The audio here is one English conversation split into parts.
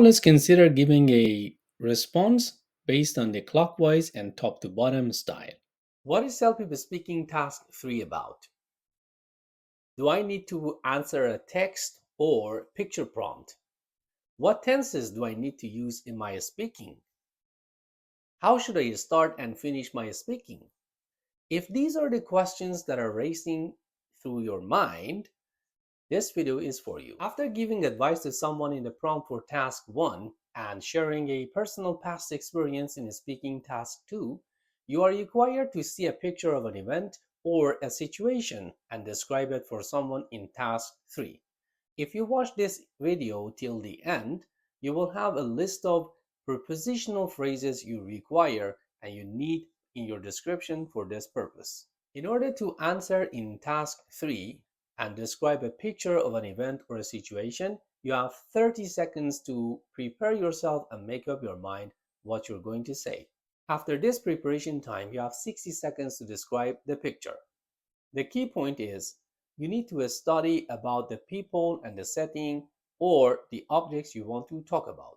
Let's consider giving a response based on the clockwise and top to bottom style. What is CELPIP Speaking Task 3 about? Do I need to answer a text or picture prompt? What tenses do I need to use in my speaking? How should I start and finish my speaking? If these are the questions that are racing through your mind, this video is for you. After giving advice to someone in the prompt for task 1 and sharing a personal past experience in speaking task 2, you are required to see a picture of an event or a situation and describe it for someone in task 3. If you watch this video till the end, you will have a list of prepositional phrases you require and you need in your description for this purpose. In order to answer in task 3 and describe a picture of an event or a situation, you have 30 seconds to prepare yourself and make up your mind what you're going to say. After this preparation time, you have 60 seconds to describe the picture. The key point is you need to study about the people and the setting or the objects you want to talk about.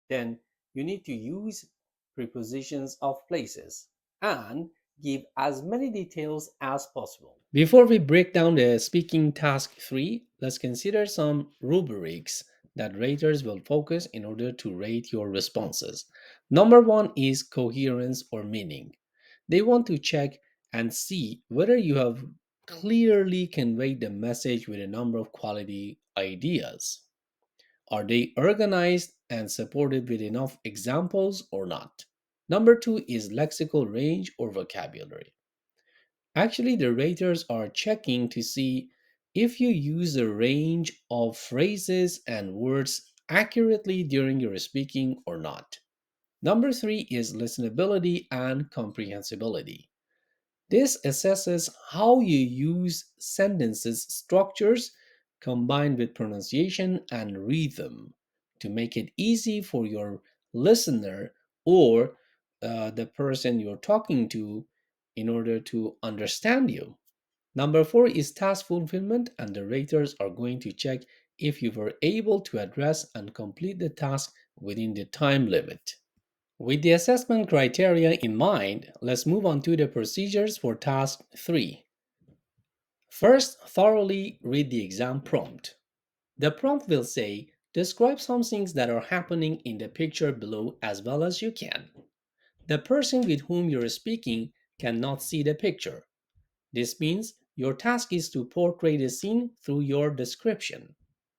Then you need to use prepositions of places and give as many details as possible. Before we break down the speaking task 3, let's consider some rubrics that raters will focus in order to rate your responses. Number 1 is coherence or meaning. They want to check and see whether you have clearly conveyed the message with a number of quality ideas. Are they organized and supported with enough examples or not? Number 2 is lexical range or vocabulary. Actually, the raters are checking to see if you use a range of phrases and words accurately during your speaking or not. Number 3 is listenability and comprehensibility. This assesses how you use sentences structures combined with pronunciation and rhythm to make it easy for your listener or the person you're talking to in order to understand you. Number 4 is task fulfillment, and the raters are going to check if you were able to address and complete the task within the time limit. With the assessment criteria in mind, let's move on to the procedures for task 3. First, thoroughly read the exam prompt. The prompt will say, describe some things that are happening in the picture below as well as you can. The person with whom you're speaking cannot see the picture. This means your task is to portray the scene through your description,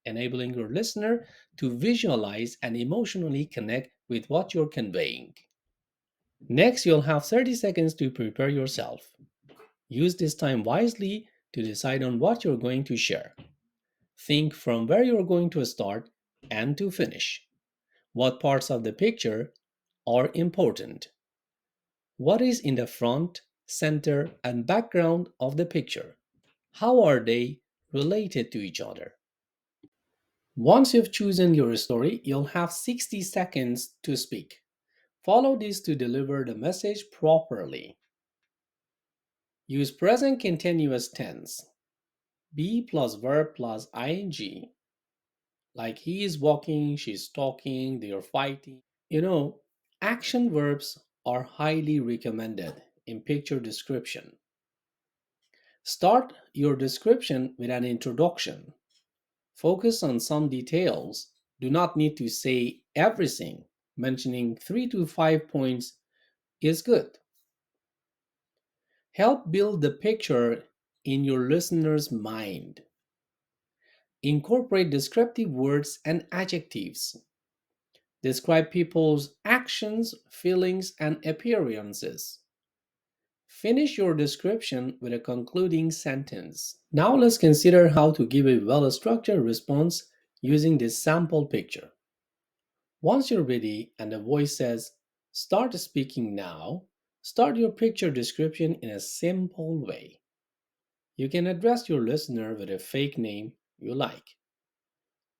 enabling your listener to visualize and emotionally connect with what you're conveying. Next, you'll have 30 seconds to prepare yourself. Use this time wisely to decide on what you're going to share. Think from where you're going to start and to finish. What parts of the picture are important? What is in the front, center, and background of the picture? How are they related to each other? Once you've chosen your story, you'll have 60 seconds to speak. Follow this to deliver the message properly. Use present continuous tense. Be plus verb plus ing. Like he is walking, she's talking, they are fighting. Action verbs are highly recommended in picture description. Start your description with an introduction. Focus on some details. Do not need to say everything. Mentioning 3 to 5 points is good. Help build the picture in your listener's mind. Incorporate descriptive words and adjectives. Describe people's actions, feelings, and appearances. Finish your description with a concluding sentence. Now let's consider how to give a well-structured response using this sample picture. Once you're ready and the voice says, start speaking now, start your picture description in a simple way. You can address your listener with a fake name you like.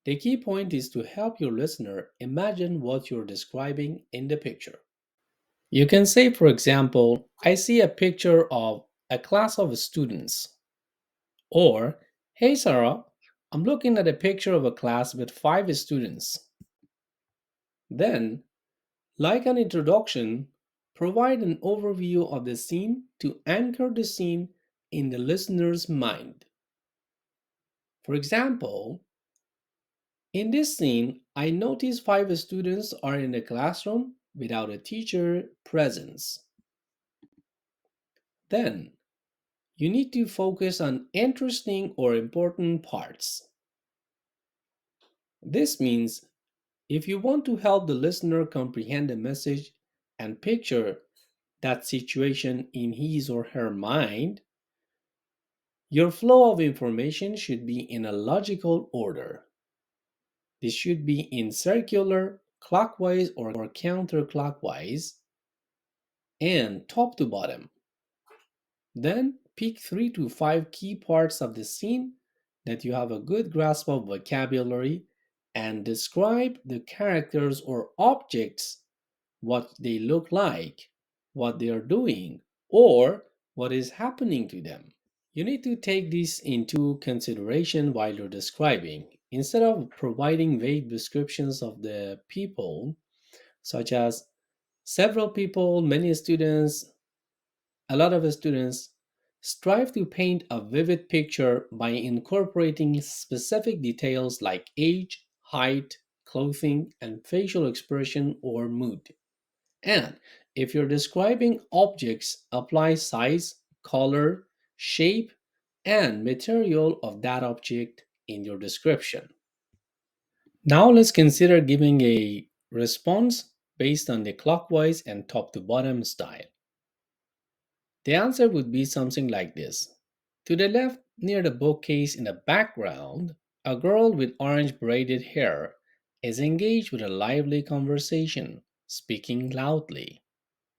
The key point is to help your listener imagine what you're describing in the picture. You can say, for example, I see a picture of a class of students. Or, hey Sarah, I'm looking at a picture of a class with 5 students. Then, like an introduction, provide an overview of the scene to anchor the scene in the listener's mind. For example, in this scene, I notice five students are in the classroom without a teacher presence. Then, you need to focus on interesting or important parts. This means if you want to help the listener comprehend the message and picture that situation in his or her mind, your flow of information should be in a logical order. This should be in circular, clockwise or counterclockwise, and top to bottom. Then pick 3 to 5 key parts of the scene that you have a good grasp of vocabulary and describe the characters or objects, what they look like, what they are doing, or what is happening to them. You need to take this into consideration while you're describing. Instead of providing vague descriptions of the people, such as several people, many students, a lot of students, strive to paint a vivid picture by incorporating specific details like age, height, clothing, and facial expression or mood. And if you're describing objects, apply size, color, shape, and material of that object in your description. Now let's consider giving a response based on the clockwise and top to bottom style. The answer would be something like this. To the left, near the bookcase in the background, a girl with orange braided hair is engaged with a lively conversation, speaking loudly.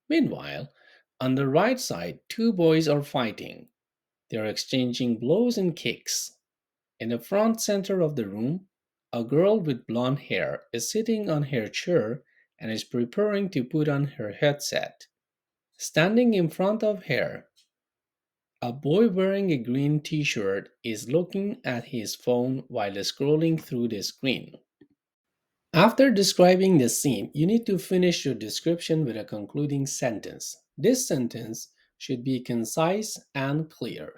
Meanwhile, on the right side, two boys are fighting. They are exchanging blows and kicks. In the front center of the room, a girl with blonde hair is sitting on her chair and is preparing to put on her headset. Standing in front of her, a boy wearing a green t shirt is looking at his phone while scrolling through the screen. After describing the scene, you need to finish your description with a concluding sentence. This sentence should be concise and clear.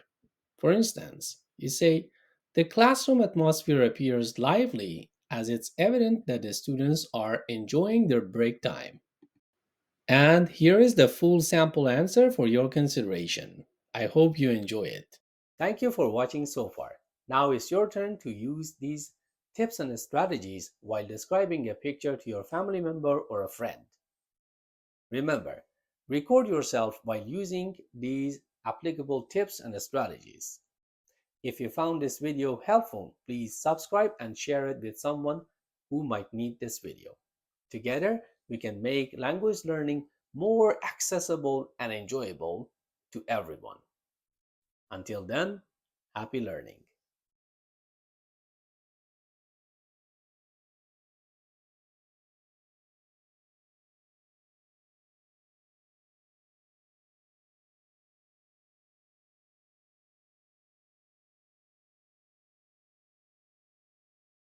For instance, you say, the classroom atmosphere appears lively as it's evident that the students are enjoying their break time. And here is the full sample answer for your consideration. I hope you enjoy it. Thank you for watching so far. Now it's your turn to use these tips and strategies while describing a picture to your family member or a friend. Remember, record yourself while using these applicable tips and strategies. If you found this video helpful, please subscribe and share it with someone who might need this video. Together, we can make language learning more accessible and enjoyable to everyone. Until then, happy learning.